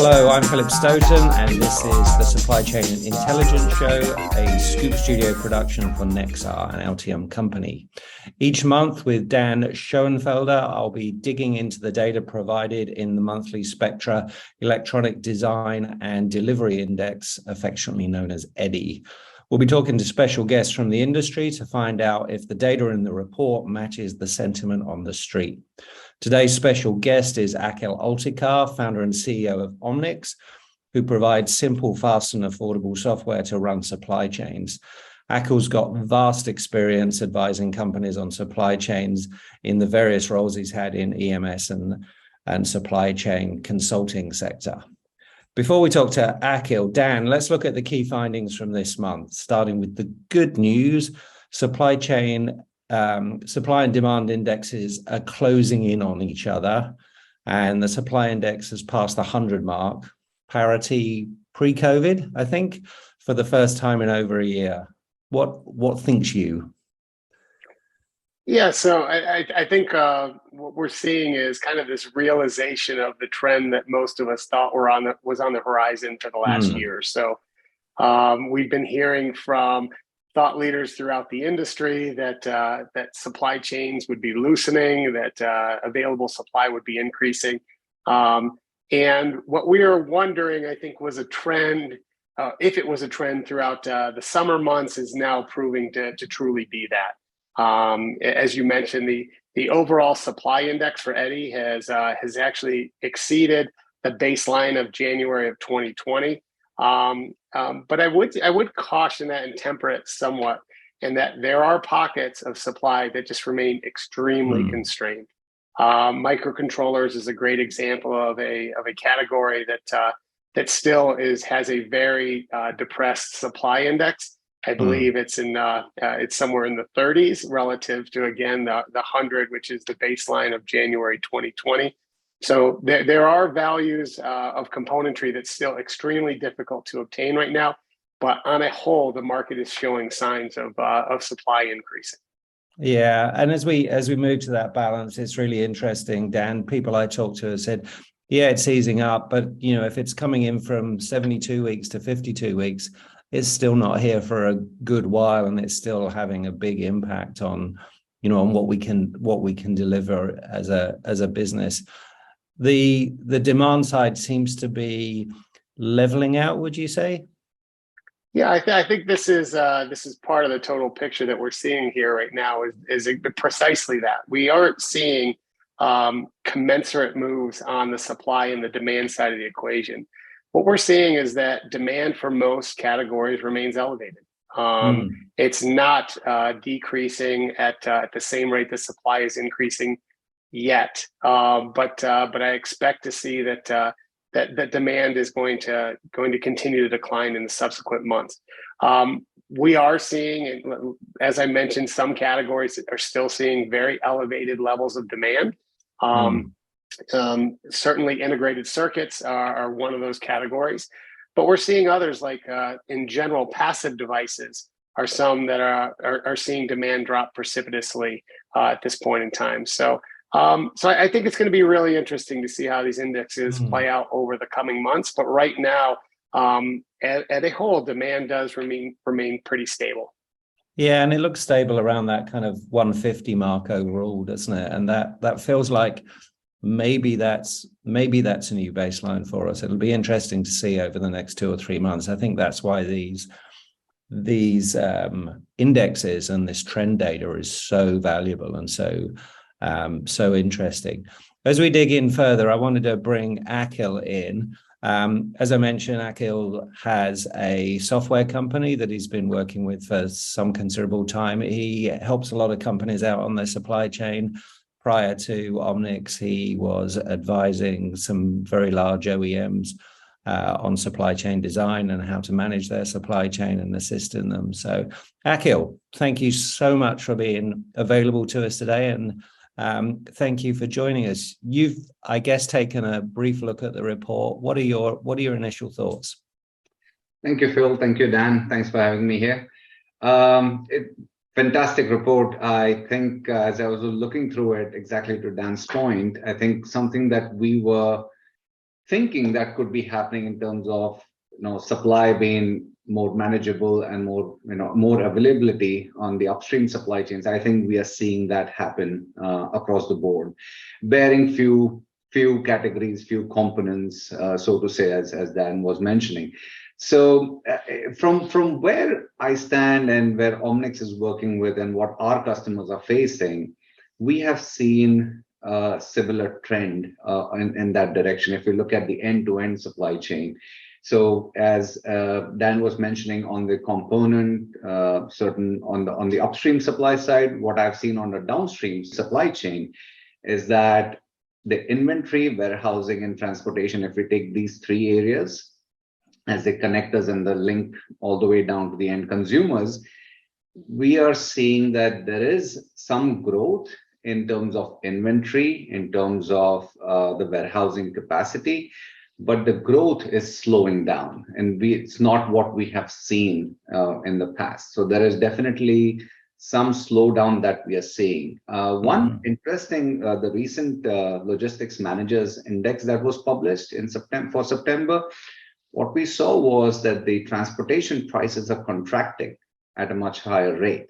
Hello, I'm Philip Stoten, and this is the Supply Chain Intelligence Show, a Scoop Studio production for Nexar, an LTM company. Each month with Dan Schoenfelder, I'll be digging into the data provided in the monthly Spectra Electronic Design and Delivery Index, affectionately known as EDDI. We'll be talking to special guests from the industry to find out if the data in the report matches the sentiment on the street. Today's special guest is Akhil Oltikar, founder and CEO of Omnics, who provides simple, fast, and affordable software to run supply chains. Akhil's got vast experience advising companies on supply chains in the various roles he's had in EMS and supply chain consulting sector. Before we talk to Akhil, Dan, let's look at the key findings from this month, starting with the good news. Supply and demand indexes are closing in on each other, and the supply index has passed the 100 mark, parity pre-COVID, I think, for the first time in over a year. What thinks you? Yeah, so I think what we're seeing is kind of this realization of the trend that most of us thought was on the horizon for the last year or so. We've been hearing from thought leaders throughout the industry that supply chains would be loosening, that available supply would be increasing. And what we were wondering, I think, was a trend, if it was a trend throughout the summer months, is now proving to truly be that. As you mentioned, the overall supply index for EDDI has actually exceeded the baseline of January of 2020. But I would caution that and temper it somewhat, in that there are pockets of supply that just remain extremely constrained. Microcontrollers is a great example of a category that still has a very depressed supply index. I believe it's somewhere in the 30s relative to, again, the 100, which is the baseline of January 2020. So there are values of componentry that's still extremely difficult to obtain right now, but on a whole, the market is showing signs of supply increasing. Yeah, and as we move to that balance, it's really interesting, Dan. People I talked to have said, yeah, it's easing up, but if it's coming in from 72 weeks to 52 weeks, it's still not here for a good while, and it's still having a big impact on on what we can deliver as a business. The demand side seems to be leveling out, would you say? Yeah, I think this is part of the total picture that we're seeing here right now is precisely that. We aren't seeing commensurate moves on the supply and the demand side of the equation. What we're seeing is that demand for most categories remains elevated. It's not decreasing at the same rate the supply is increasing yet, but I expect to see that demand is going to continue to decline in the subsequent months. We are seeing, as I mentioned, some categories are still seeing very elevated levels of demand. Certainly integrated circuits are one of those categories, but we're seeing others, like in general, passive devices are some that are seeing demand drop precipitously at this point in time. So I think it's going to be really interesting to see how these indexes play out over the coming months. But right now, at a whole, demand does remain pretty stable. Yeah, and it looks stable around that kind of 150 mark overall, doesn't it? And that feels like maybe that's a new baseline for us. It'll be interesting to see over the next 2 or 3 months. I think that's why these indexes and this trend data is so valuable and so interesting. As we dig in further, I wanted to bring Akhil in. As I mentioned, Akhil has a software company that he's been working with for some considerable time. He helps a lot of companies out on their supply chain. Prior to Omnics, he was advising some very large OEMs on supply chain design and how to manage their supply chain and assisting them. So, Akhil, thank you so much for being available to us today, and thank you for joining us. You've, I guess, taken a brief look at the report. What are your initial thoughts? Thank you, Phil. Thank you, Dan. Thanks for having me here. Fantastic report. I think as I was looking through it, exactly to Dan's point, I think something that we were thinking that could be happening in terms of supply being more manageable and more availability on the upstream supply chains. I think we are seeing that happen across the board, bearing few categories, few components, so to say, as Dan was mentioning. So from where I stand and where Omnics is working with and what our customers are facing, we have seen a similar trend in that direction. If we look at the end-to-end supply chain, so as Dan was mentioning on the component, certain on the upstream supply side, what I've seen on the downstream supply chain is that the inventory, warehousing, and transportation, if we take these three areas as the connectors and the link all the way down to the end consumers, we are seeing that there is some growth in terms of inventory, in terms of the warehousing capacity, but the growth is slowing down, and it's not what we have seen in the past. So there is definitely some slowdown that we are seeing. One interesting, the recent logistics managers index that was published in September, what we saw was that the transportation prices are contracting at a much higher rate.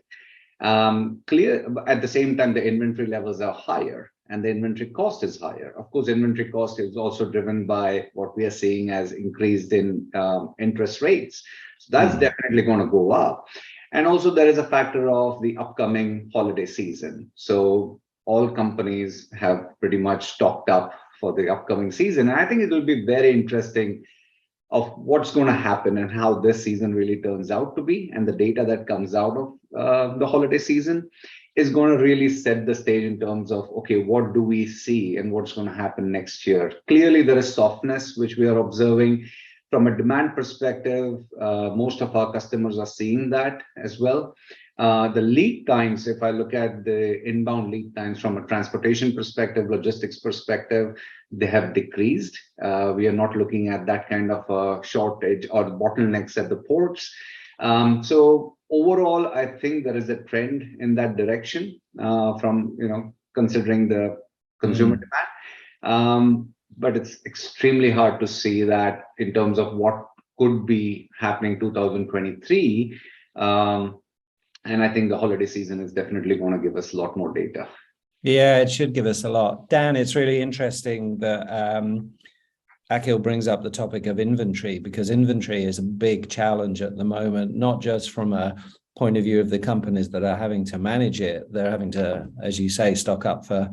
Clear, at the same time, the inventory levels are higher and the inventory cost is higher. Of course, inventory cost is also driven by what we are seeing as increased in interest rates. So that's definitely going to go up. And also there is a factor of the upcoming holiday season. So all companies have pretty much stocked up for the upcoming season. And I think it will be very interesting of what's going to happen and how this season really turns out to be. And the data that comes out of the holiday season is going to really set the stage in terms of, okay, what do we see and what's going to happen next year? Clearly, there is softness, which we are observing. From a demand perspective, most of our customers are seeing that as well. The lead times, if I look at the inbound lead times from a transportation perspective, logistics perspective, they have decreased. We are not looking at that kind of a shortage or bottlenecks at the ports. So overall, I think there is a trend in that direction from, considering the consumer demand. But it's extremely hard to see that in terms of what could be happening 2023. And I think the holiday season is definitely going to give us a lot more data. Yeah, it should give us a lot. Dan, it's really interesting that Akhil brings up the topic of inventory, because inventory is a big challenge at the moment, not just from a point of view of the companies that are having to manage it. They're having to, as you say, stock up for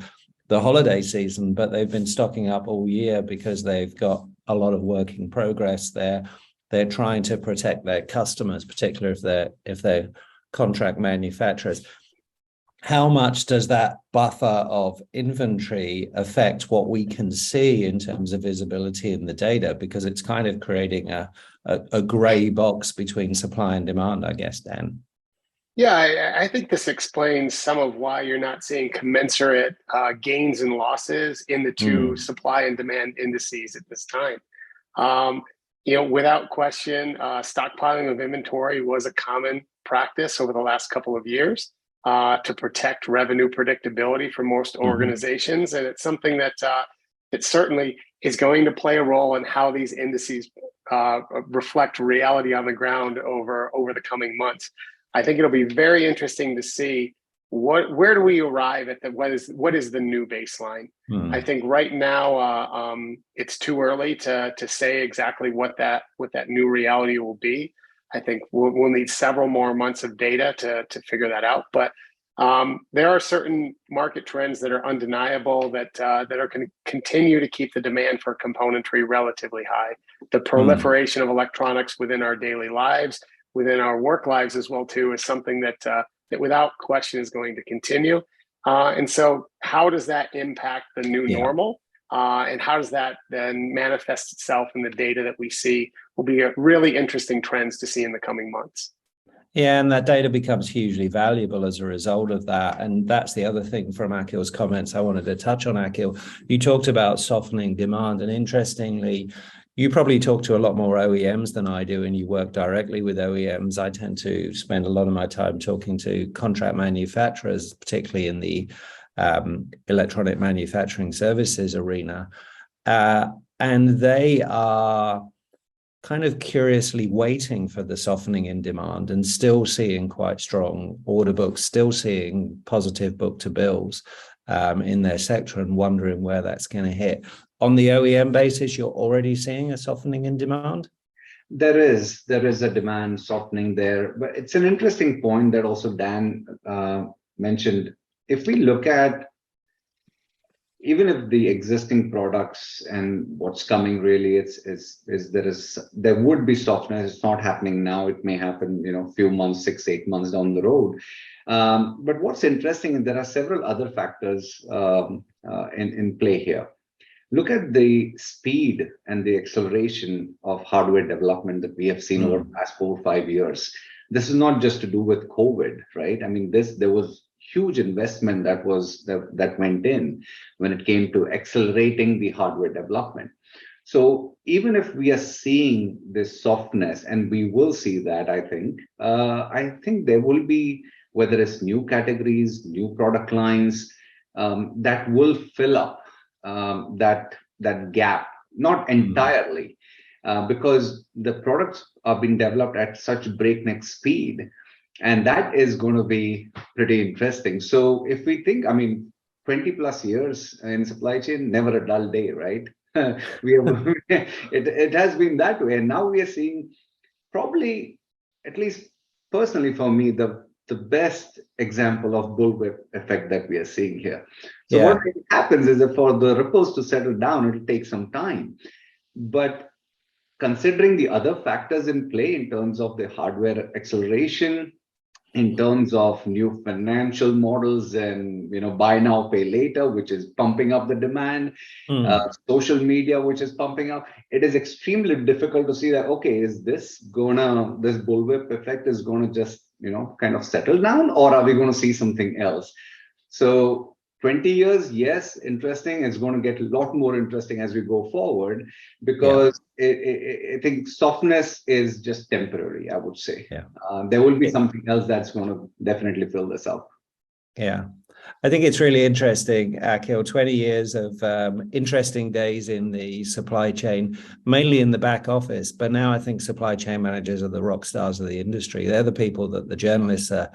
the holiday season, but they've been stocking up all year because they've got a lot of work in progress there. They're trying to protect their customers, particularly if they're contract manufacturers. How much does that buffer of inventory affect what we can see in terms of visibility in the data? Because it's kind of creating a gray box between supply and demand, I guess, Dan. Yeah, I think this explains some of why you're not seeing commensurate gains and losses in the two supply and demand indices at this time. Without question, stockpiling of inventory was a common practice over the last couple of years to protect revenue predictability for most organizations. And it's something that it certainly is going to play a role in how these indices reflect reality on the ground over the coming months. I think it'll be very interesting to see where do we arrive at what is the new baseline. I think right now it's too early to say exactly what that new reality will be. I think we'll need several more months of data to figure that out. But there are certain market trends that are undeniable that are going to continue to keep the demand for componentry relatively high. The proliferation of electronics within our daily lives, within our work lives as well too, is something that without question is going to continue. And so how does that impact the new normal? And how does that then manifest itself in the data that we see will be a really interesting trends to see in the coming months. Yeah, and that data becomes hugely valuable as a result of that. And that's the other thing from Akhil's comments I wanted to touch on, Akhil. You talked about softening demand, and interestingly, you probably talk to a lot more OEMs than I do, and you work directly with OEMs. I tend to spend a lot of my time talking to contract manufacturers, particularly in the electronic manufacturing services arena. and they are kind of curiously waiting for the softening in demand and still seeing quite strong order books, still seeing positive book-to-bills in their sector, and wondering where that's going to hit. On the OEM basis, you're already seeing a softening in demand? There is a demand softening there, but it's an interesting point that also Dan mentioned. If we look at, even if the existing products and what's coming really, there would be softness. It's not happening now. It may happen, a few months, 6-8 months down the road. But what's interesting is there are several other factors in play here. Look at the speed and the acceleration of hardware development that we have seen over the past 4 or 5 years. This is not just to do with COVID, right? I mean, there was huge investment that went in when it came to accelerating the hardware development. So even if we are seeing this softness, and we will see that, I think there will be, whether it's new categories, new product lines, that will fill up that gap, not entirely, because the products are being developed at such breakneck speed, and that is going to be pretty interesting. So if we think, 20 plus years in supply chain, never a dull day, right? It has been that way, and now we are seeing, probably, at least personally for me, the best example of bullwhip effect that we are seeing here. So what happens is that for the ripples to settle down, it'll take some time. But considering the other factors in play in terms of the hardware acceleration, in terms of new financial models and buy now, pay later, which is pumping up the demand, social media, which is pumping up, it is extremely difficult to see that, okay, is this bullwhip effect is gonna just kind of settle down, or are we going to see something else? So 20 years, yes, interesting. It's going to get a lot more interesting as we go forward, because I think softness is just temporary, I would say. There will be something else that's going to definitely fill this up. Yeah. I think it's really interesting, Akhil, 20 years of interesting days in the supply chain, mainly in the back office. But now I think supply chain managers are the rock stars of the industry. They're the people that the journalists are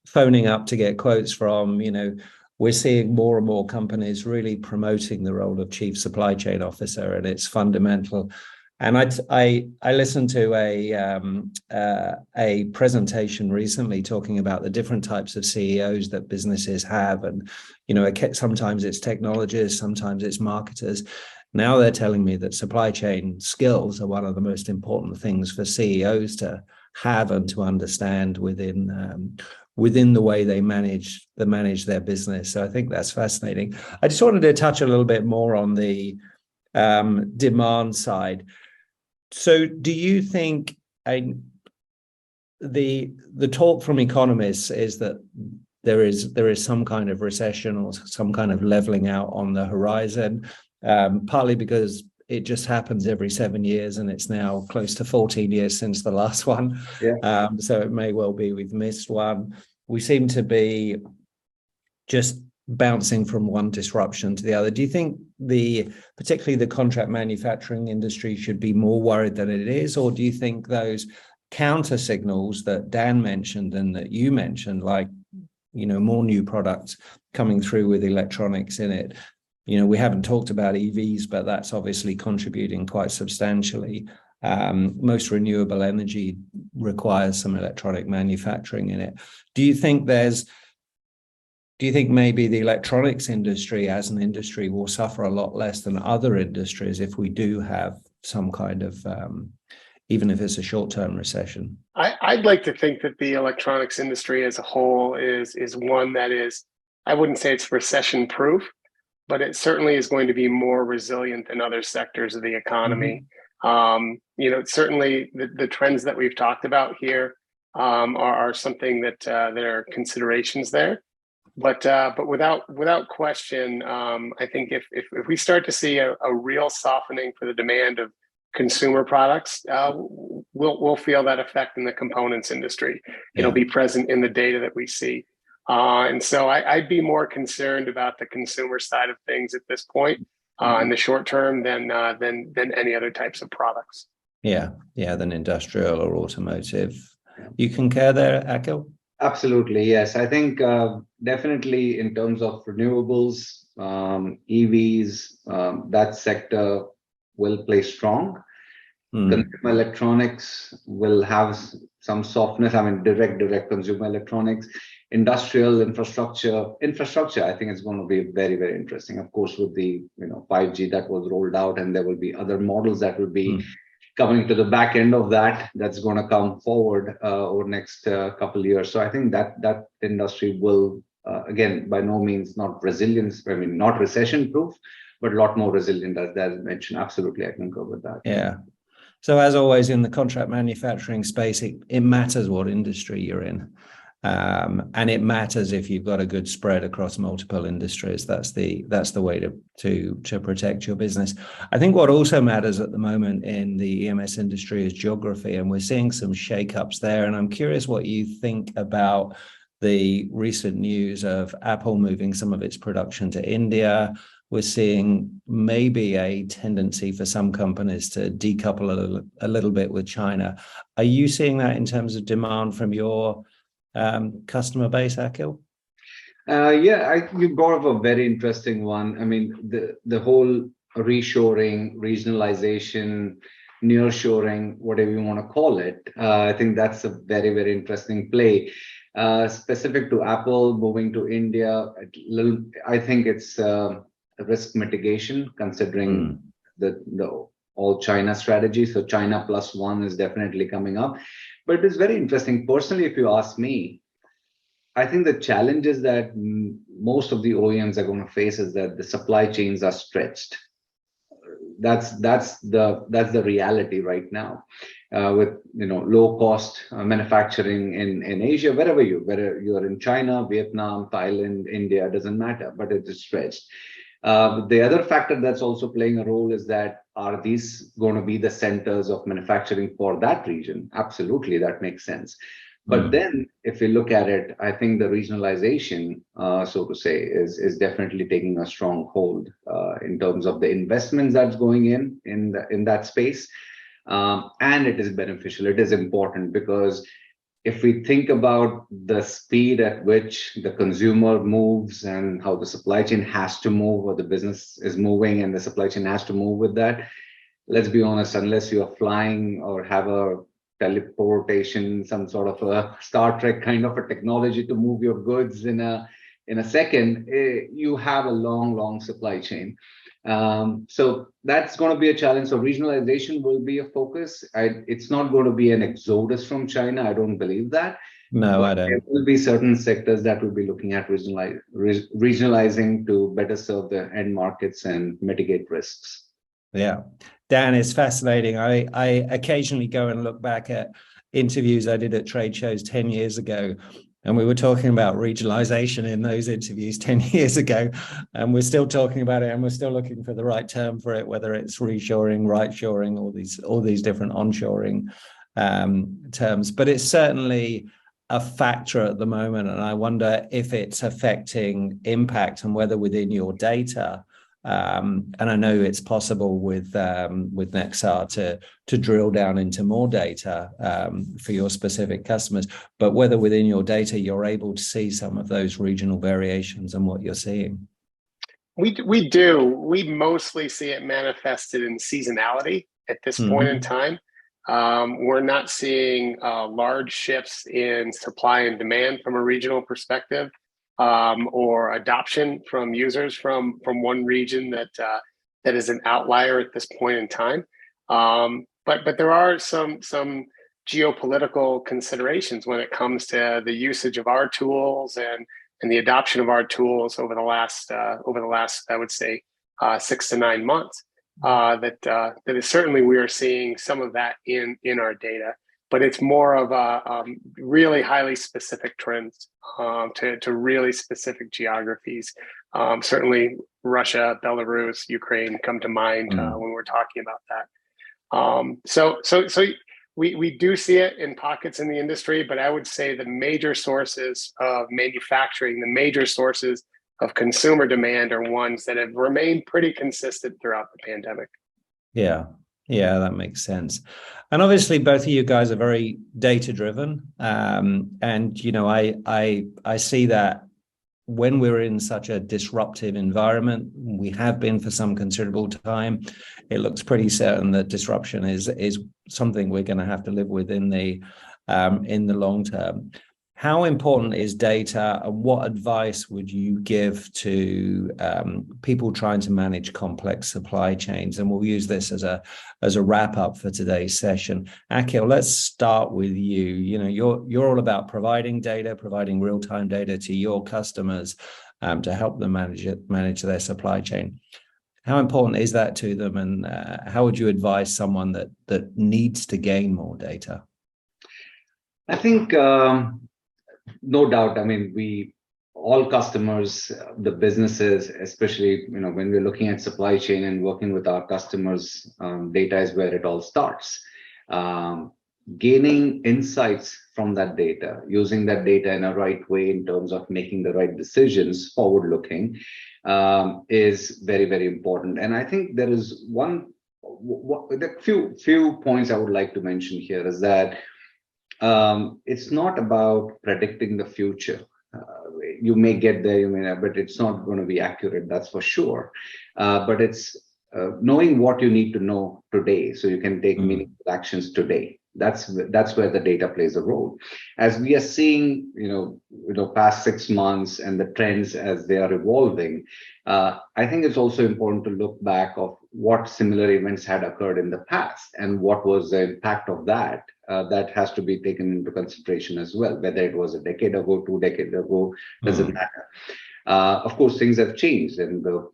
phoning up to get quotes from. We're seeing more and more companies really promoting the role of chief supply chain officer, and it's fundamental. And I listened to a presentation recently talking about the different types of CEOs that businesses have, and sometimes it's technologists, sometimes it's marketers. Now they're telling me that supply chain skills are one of the most important things for CEOs to have and to understand within the way they manage their business. So I think that's fascinating. I just wanted to touch a little bit more on the demand side. So do you think the talk from economists is that there is some kind of recession or some kind of leveling out on the horizon, partly because it just happens every 7 years, and it's now close to 14 years since the last one. So it may well be we've missed one. We seem to be just bouncing from one disruption to the other. Do you think particularly the contract manufacturing industry should be more worried than it is, or do you think those counter signals that Dan mentioned and that you mentioned, like more new products coming through with electronics in it? We haven't talked about EVs, but that's obviously contributing quite substantially. Most renewable energy requires some electronic manufacturing in it. Do you think maybe the electronics industry as an industry will suffer a lot less than other industries if we do have some kind of, even if it's a short-term recession? I'd like to think that the electronics industry as a whole is one that is, I wouldn't say it's recession-proof, but it certainly is going to be more resilient than other sectors of the economy. Certainly the trends that we've talked about here are something that there are considerations there. But without question, I think if we start to see a real softening for the demand of consumer products, we'll feel that effect in the components industry. It'll be present in the data that we see. And so I'd be more concerned about the consumer side of things at this point. in the short term than any other types of products. Yeah, than industrial or automotive. You concur there, Akhil? Absolutely, yes. I think definitely in terms of renewables, EVs, that sector will play strong. Consumer electronics will have some softness. I mean, direct consumer electronics, industrial infrastructure. I think it's going to be very, very interesting. Of course, with the 5G that was rolled out, and there will be other models that will be coming to the back end of that. That's going to come forward over next couple of years. So I think that industry will again, by no means not resilience. I mean, not recession proof, but a lot more resilient, as Dad mentioned. Absolutely, I concur with that. Yeah. So as always in the contract manufacturing space, it matters what industry you're in. And it matters if you've got a good spread across multiple industries. That's the way to protect your business. I think what also matters at the moment in the EMS industry is geography, and we're seeing some shakeups there. And I'm curious what you think about the recent news of Apple moving some of its production to India. We're seeing maybe a tendency for some companies to decouple a little bit with China. Are you seeing that in terms of demand from your customer base, Akhil? You brought up a very interesting one. I mean, the whole reshoring, regionalization, nearshoring, whatever you want to call it. I think that's a very, very interesting play. Specific to Apple moving to India, I think it's risk mitigation, considering the all China strategy. So China plus one is definitely coming up. But it is very interesting. Personally, if you ask me, I think the challenges that most of the OEMs are going to face is that the supply chains are stretched. That's the reality right now. With low cost manufacturing in Asia, whether you're in China, Vietnam, Thailand, India, doesn't matter, but it is stretched. The other factor that's also playing a role is that, are these going to be the centers of manufacturing for that region? Absolutely, that makes sense. But then if we look at it, I think the regionalization, so to say, is definitely taking a strong hold in terms of the investments that's going in that space. And it is beneficial. It is important because if we think about the speed at which the consumer moves and how the supply chain has to move, or the business is moving and the supply chain has to move with that, let's be honest, unless you are flying or have a teleportation, some sort of a Star Trek kind of a technology to move your goods in a second, you have a long supply chain. So that's going to be a challenge. So regionalization will be a focus. It's not going to be an exodus from China. I don't believe that. No, I don't. There will be certain sectors that will be looking at regionalizing to better serve the end markets and mitigate risks. Yeah. Dan, it's fascinating. I occasionally go and look back at interviews I did at trade shows 10 years ago. And we were talking about regionalization in those interviews 10 years ago, and we're still talking about it, and we're still looking for the right term for it, whether it's reshoring, right-shoring, all these different onshoring terms. But it's certainly a factor at the moment, and I wonder if it's affecting impact and whether within your data. And I know it's possible with Nexar to drill down into more data for your specific customers, but whether within your data you're able to see some of those regional variations and what you're seeing. We do. We mostly see it manifested in seasonality at this point in time. We're not seeing large shifts in supply and demand from a regional perspective. Or adoption from users from one region that is an outlier at this point in time. But there are some geopolitical considerations when it comes to the usage of our tools and the adoption of our tools over the last I would say 6 to 9 months. That is certainly, we are seeing some of that in our data. But it's more of a really highly specific trends to really specific geographies. Certainly Russia, Belarus, Ukraine come to mind when we're talking about that. So we do see it in pockets in the industry, but I would say the major sources of manufacturing, the major sources of consumer demand are ones that have remained pretty consistent throughout the pandemic. Yeah. Yeah, that makes sense. And obviously both of you guys are very data driven. And I see that when we're in such a disruptive environment, we have been for some considerable time, it looks pretty certain that disruption is something we're going to have to live with in the long term. How important is data, and what advice would you give to people trying to manage complex supply chains? And we'll use this as a wrap up for today's session. Akhil, let's start with you. You're all about providing data, providing real-time data to your customers to help them manage their supply chain. How important is that to them, and how would you advise someone that needs to gain more data? I think. No doubt. I mean, all customers, the businesses, especially, when we're looking at supply chain and working with our customers, data is where it all starts. Gaining insights from that data, using that data in a right way in terms of making the right decisions, forward looking, is very, very important. And I think there is the few points I would like to mention here is that it's not about predicting the future. You may get there, you may not, but it's not going to be accurate, that's for sure. But it's knowing what you need to know today so you can take meaningful actions today. That's where the data plays a role. As we are seeing, past 6 months and the trends as they are evolving, I think it's also important to look back of what similar events had occurred in the past and what was the impact of that. That has to be taken into consideration as well, whether it was a decade ago, 2 decades ago, doesn't matter. Of course, things have changed and the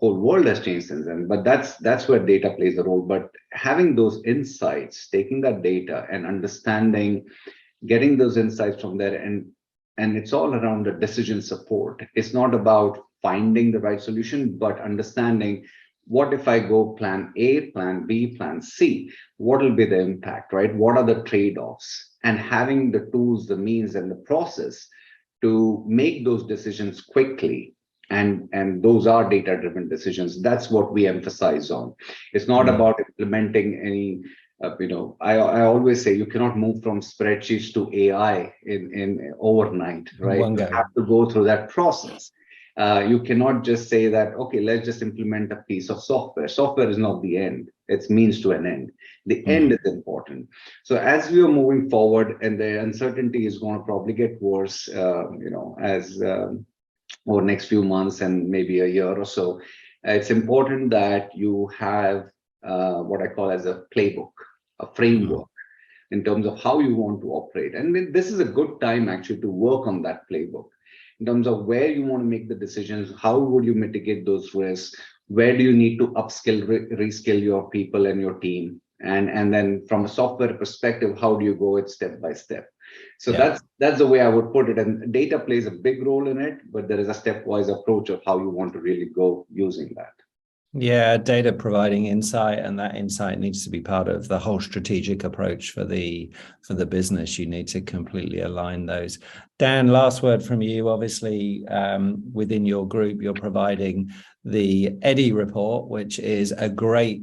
whole world has changed since then, but that's where data plays a role. But having those insights, taking that data and understanding, getting those insights from there, and it's all around the decision support. It's not about finding the right solution, but understanding, what if I go plan A, plan B, plan C? What will be the impact, right? What are the trade-offs? And having the tools, the means, and the process to make those decisions quickly. And those are data-driven decisions. That's what we emphasize on. It's not about implementing any, I always say you cannot move from spreadsheets to AI in overnight, right? You have to go through that process. You cannot just say that, okay, let's just implement a piece of software. Software is not the end. It's means to an end. The end is important. So as we are moving forward, and the uncertainty is going to probably get worse, as over next few months and maybe a year or so, it's important that you have what I call as a playbook, a framework in terms of how you want to operate. And this is a good time actually to work on that playbook in terms of where you want to make the decisions, how would you mitigate those risks, where do you need to upskill, reskill your people and your team, and then from a software perspective, how do you go it step by step? So that's the way I would put it. And data plays a big role in it, but there is a stepwise approach of how you want to really go using that. Yeah, data providing insight, and that insight needs to be part of the whole strategic approach for the business. You need to completely align those. Dan, last word from you. Obviously, within your group, you're providing the EDDI report, which is a great,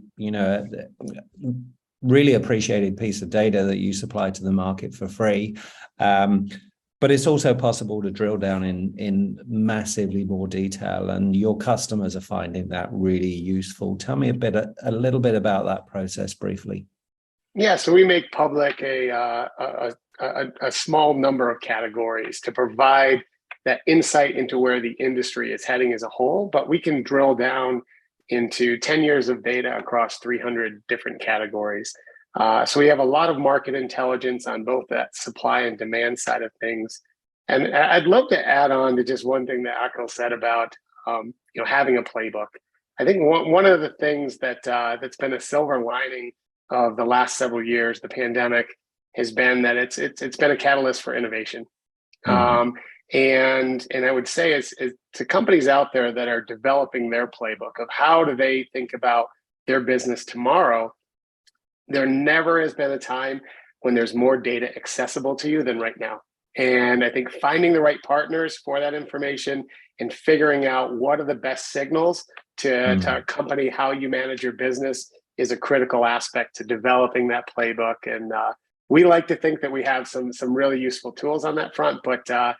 really appreciated piece of data that you supply to the market for free. But it's also possible to drill down in massively more detail, and your customers are finding that really useful. Tell me a little bit about that process briefly. Yeah, so we make public a small number of categories to provide that insight into where the industry is heading as a whole, but we can drill down into 10 years of data across 300 different categories. So we have a lot of market intelligence on both that supply and demand side of things. And I'd love to add on to just one thing that Akhil said about having a playbook. I think one of the things that's been a silver lining of the last several years, the pandemic, has been that it's been a catalyst for innovation. And I would say is to companies out there that are developing their playbook of how do they think about their business tomorrow, there never has been a time when there's more data accessible to you than right now. And I think finding the right partners for that information and figuring out what are the best signals to accompany how you manage your business is a critical aspect to developing that playbook. And we like to think that we have some really useful tools on that front, but yeah,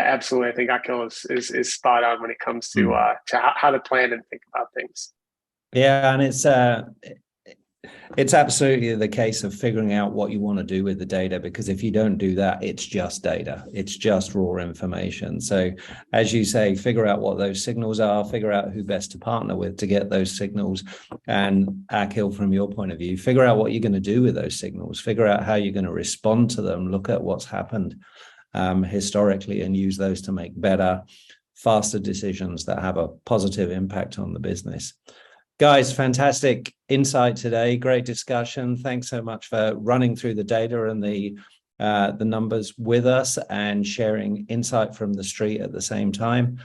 absolutely. I think Akhil is spot on when it comes to how to plan and think about things. Yeah, and it's absolutely the case of figuring out what you want to do with the data, because if you don't do that, it's just data. It's just raw information. So as you say, figure out what those signals are, figure out who best to partner with to get those signals. And Akhil, from your point of view, figure out what you're going to do with those signals, figure out how you're going to respond to them, look at what's happened historically, and use those to make better, faster decisions that have a positive impact on the business. Guys, fantastic insight today. Great discussion. Thanks so much for running through the data and the numbers with us and sharing insight from the street at the same time.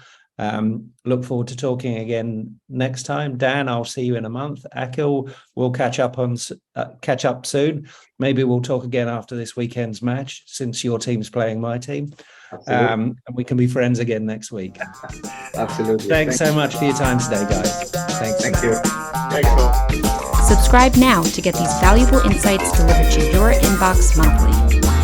Look forward to talking again next time. Dan, I'll see you in a month. Akhil, we'll catch up soon. Maybe we'll talk again after this weekend's match, since your team's playing my team. And we can be friends again next week. Absolutely. Thanks so much for your time today, guys. Thank you. Thanks, Phil. Subscribe now to get these valuable insights delivered to your inbox monthly.